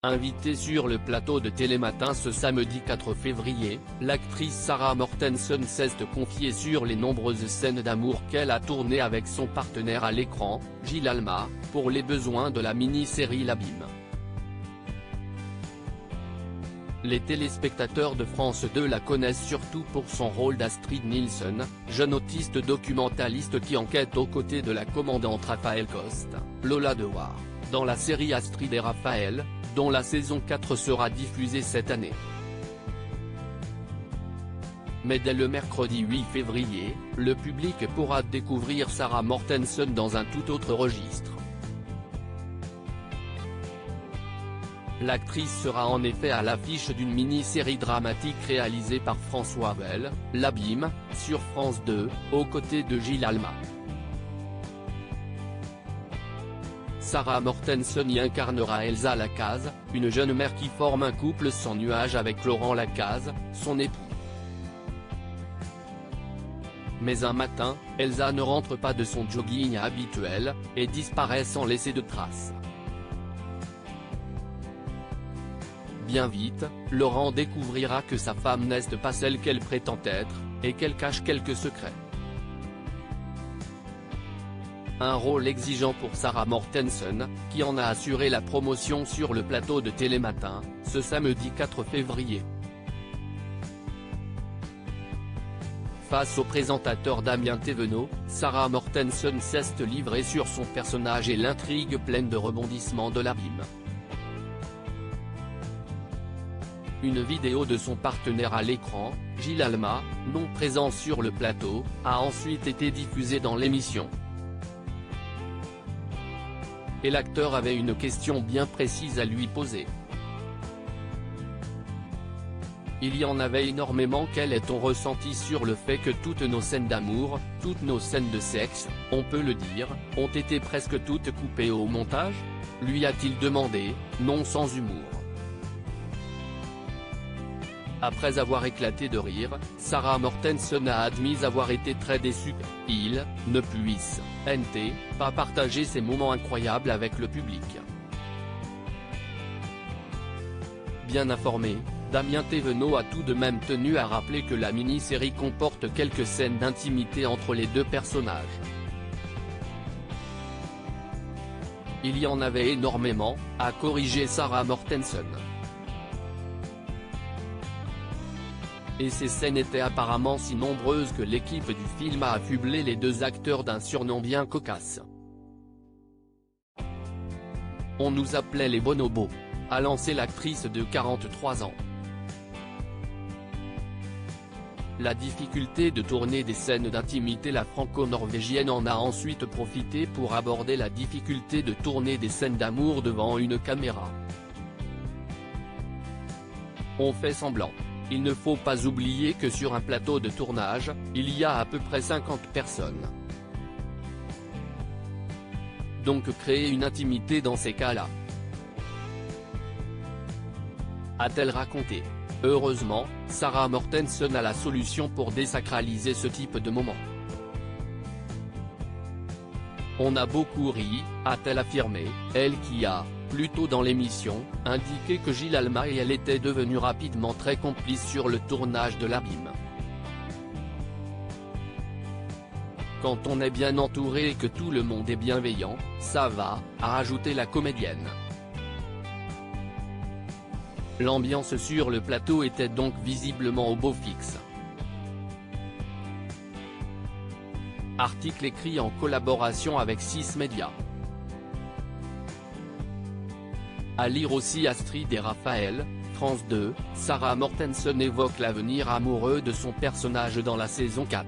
Invitée sur le plateau de Télématin ce samedi 4 février, l'actrice Sarah Mortensen s'est confiée sur les nombreuses scènes d'amour qu'elle a tournées avec son partenaire à l'écran, Gilles Alma, pour les besoins de la mini-série L'Abîme. Les téléspectateurs de France 2 la connaissent surtout pour son rôle d'Astrid Nielsen, jeune autiste documentaliste qui enquête aux côtés de la commandante Raphaël Coste, Lola Dewar, dans la série Astrid et Raphaël, dont la saison 4 sera diffusée cette année. Mais dès le mercredi 8 février, le public pourra découvrir Sarah Mortensen dans un tout autre registre. L'actrice sera en effet à l'affiche d'une mini-série dramatique réalisée par François Bell, L'Abîme, sur France 2, aux côtés de Gilles Alma. Sarah Mortensen y incarnera Elsa Lacaze, une jeune mère qui forme un couple sans nuage avec Laurent Lacaze, son époux. Mais un matin, Elsa ne rentre pas de son jogging habituel, et disparaît sans laisser de traces. Bien vite, Laurent découvrira que sa femme n'est pas celle qu'elle prétend être, et qu'elle cache quelques secrets. Un rôle exigeant pour Sarah Mortensen, qui en a assuré la promotion sur le plateau de Télématin, ce samedi 4 février. Face au présentateur Damien Thévenot, Sarah Mortensen s'est livrée sur son personnage et l'intrigue pleine de rebondissements de L'Abîme. Une vidéo de son partenaire à l'écran, Gilles Alma, non présent sur le plateau, a ensuite été diffusée dans l'émission. Et l'acteur avait une question bien précise à lui poser. Il y en avait énormément. Quel est ton ressenti sur le fait que toutes nos scènes d'amour, toutes nos scènes de sexe, on peut le dire, ont été presque toutes coupées au montage ? Lui a-t-il demandé, non sans humour. Après avoir éclaté de rire, Sarah Mortensen a admis avoir été très déçue qu'il ne puisse pas partager ces moments incroyables avec le public. Bien informé, Damien Thévenot a tout de même tenu à rappeler que la mini-série comporte quelques scènes d'intimité entre les deux personnages. Il y en avait énormément, a corrigé Sarah Mortensen. Et ces scènes étaient apparemment si nombreuses que l'équipe du film a affublé les deux acteurs d'un surnom bien cocasse. On nous appelait les bonobos, a lancé l'actrice de 43 ans. La difficulté de tourner des scènes d'intimité. La franco-norvégienne en a ensuite profité pour aborder la difficulté de tourner des scènes d'amour devant une caméra. On fait semblant. Il ne faut pas oublier que sur un plateau de tournage, il y a à peu près 50 personnes. Donc créer une intimité dans ces cas-là, a-t-elle raconté. Heureusement, Sarah Mortensen a la solution pour désacraliser ce type de moment. On a beaucoup ri, a-t-elle affirmé, elle qui a, plus tôt dans l'émission, indiqué que Gilles Alma et elle étaient devenus rapidement très complices sur le tournage de L'Abîme. Quand on est bien entouré et que tout le monde est bienveillant, ça va, a ajouté la comédienne. L'ambiance sur le plateau était donc visiblement au beau fixe. Article écrit en collaboration avec 6 médias. À lire aussi Astrid et Raphaël, France 2, Sarah Mortensen évoque l'avenir amoureux de son personnage dans la saison 4.